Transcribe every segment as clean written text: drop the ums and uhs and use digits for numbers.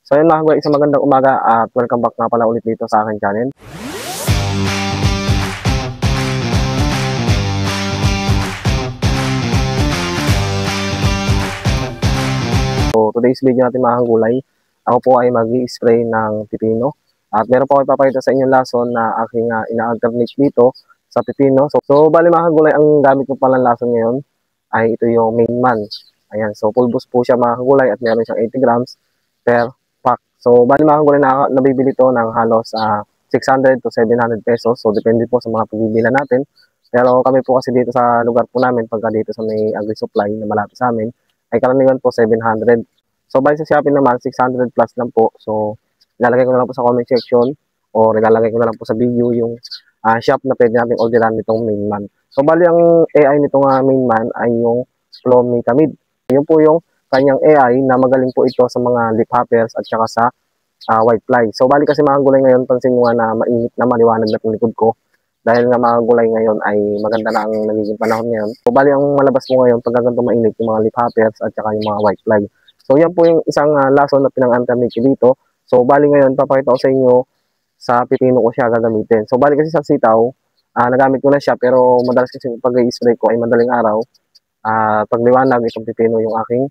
So yun mga kagulay, isang magandang umaga at welcome back nga pala ulit dito sa aking channel. So today's video natin mga kagulay, ako po ay mag-i-spray ng pipino. At meron po ako ipapakita sa inyo lason na aking ina-alternate dito sa pipino. So bali mga kagulay, ang gamit ko palang lason ngayon ay ito yung main man. Ayan, so pulbos po siya mga kagulay at meron siyang 80 grams per pack. So bali mga kagulay, nabibili to ng halos 600 to 700 pesos. So depende po sa mga pagbibila natin. Pero kami po kasi dito sa lugar po namin, pagka dito sa may agri-supply na malapit sa amin, ay karaniwan po 700. So bali sa Shopee naman, 600 plus lang po. So ilalagay ko na lang po sa comment section o ilalagay ko na lang po sa video yung shop na pwede natin orderan nitong main man. So bali ang AI nitong main man ay yung Flomitamid. Yun po yung kanyang AI na magaling po ito sa mga leaf hoppers at saka sa whitefly. So bali kasi mga gulay ngayon, pansin nyo nga na mainit na, maliwanag na likod ko. Dahil nga mga gulay ngayon ay maganda na ang nagiging panahon ngayon. So bali ang malabas mo ngayon pag ganito mainit yung mga leaf hoppers at saka yung mga whitefly. So yan po yung isang lason na pinang-alternate dito. So bali ngayon papakita ko sa inyo sa pipino ko siya gagamitin. So bali kasi sa sitaw, nagamit ko na siya pero madalas kasi pag i-spray ko ay madaling araw. Pag liwanag itong pipino yung aking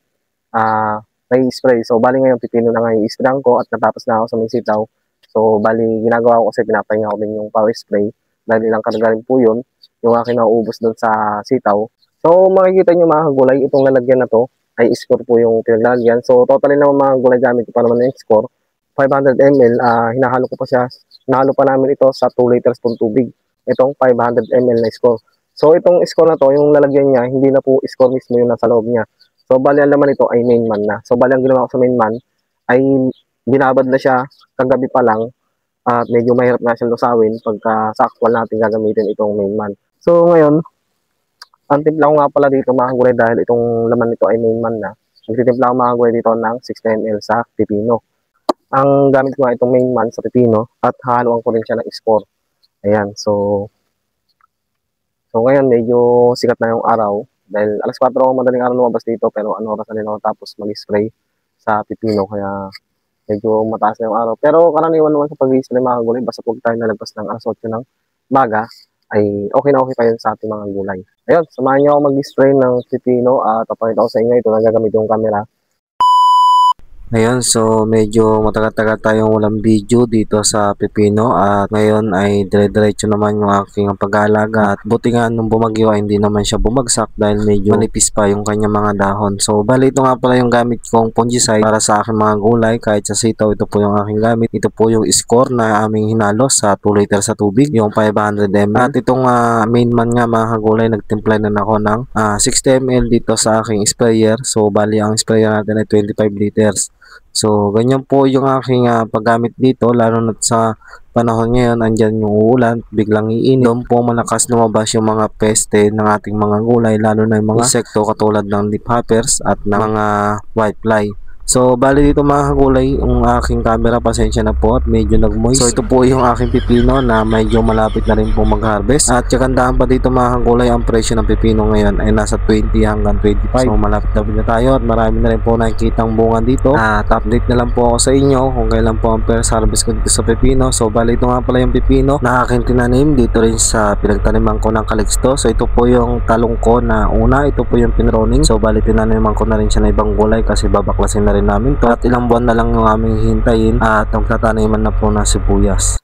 i-spray. So bali ngayon pipino na ngayon i-sprayan ko at natapos na ako sa may sitaw. So bali ginagawa ko kasi pinapahinga ko din yung power spray. Dahil ilang karga rin po yun, yung aking nauubos doon sa sitaw. So makikita nyo mga kagulay, itong lalagyan na to ay score po yung pinaglalagyan. So totally naman mga gulay gamit ko pa naman yung score. 500 ml, hinahalo ko pa siya. Hinahalo pa namin ito sa 2 liters pong tubig. Itong 500 ml na score. So itong score na to, yung lalagyan niya, hindi na po score mismo yung nasa loob niya. So bali ang laman ito ay main man na. So bali ang ginawa ko sa main man ay binabad na siya kagabi pa lang. At medyo mahirap nga siyang lusawin pagka sa actual natin gagamitin itong main man. So ngayon, ang timpla ko nga pala dito mga kagulay dahil itong laman nito ay main man na. Nagtitimpla ko mga kagulay dito ng 60 ml sa pipino. Ang gamit ko nga itong main man sa pipino at haluan ko rin siya ng score. Ayan, so ngayon medyo sikat na yung araw dahil alas 4 ako madaling araw lumabas dito pero ano oras na rin ako tapos mag-spray sa pipino kaya medyo mataas na yung araw. Pero karaniwan naman sa pag-i-spray mga gulay, basta pag tayo nalagpas ng alas 8 ng maga, ay okay na okay pa yun sa ating mga gulay. Ayun, samahan niyo ako mag-spray ng pipino at papakita ko sa inyo ito na gagamit yung camera. Ayun, so medyo matagal-tagal tayong walang video dito sa pipino at ngayon ay dire-diretso naman yung aking pag-aalaga at buti nga nung bumagyo ay hindi naman siya bumagsak dahil medyo manipis pa yung kanyang mga dahon. So bali ito nga pala yung gamit kong fungicide para sa aking mga gulay. Kahit sa sitaw, ito po yung aking gamit. Ito po yung score na aming hinalo sa 2 liter sa tubig, yung 500 ml. At itong main man nga mga gulay, nagtimpla na ako ng 60 ml dito sa aking sprayer. So bali ang sprayer natin ay 25 liters. So, ganyan po yung aking paggamit dito, lalo na sa panahon ngayon, andyan yung uulan, biglang iinit. Doon po malakas lumabas yung mga peste ng ating mga gulay, lalo na yung mga insekto katulad ng leaf hoppers at ng mga whitefly. So, bali dito mga gulay, yung aking camera, pasensya na po at medyo nag-moist. So, ito po yung aking pipino na medyo malapit na rin po mag-harvest. At tsakandahan pa dito mga gulay, ang presyo ng pipino ngayon ay nasa 20 hanggang 25. So, malapit na tayo at marami na rin po nakikitang bunga dito. At update na lang po ako sa inyo kung kailan po ang first harvest ko dito sa pipino. So, bali ito nga pala yung pipino na aking tinanim dito rin sa pinagtaniman ko ng Calixto. So, ito po yung talong ko na una. Ito po yung pinroning. So, bali tinaniman ko na rin siya na ibang gulay kasi babaklasin na rin namin to at ilang buwan na lang yung aming hintayin at magtataniman na po ng sibuyas.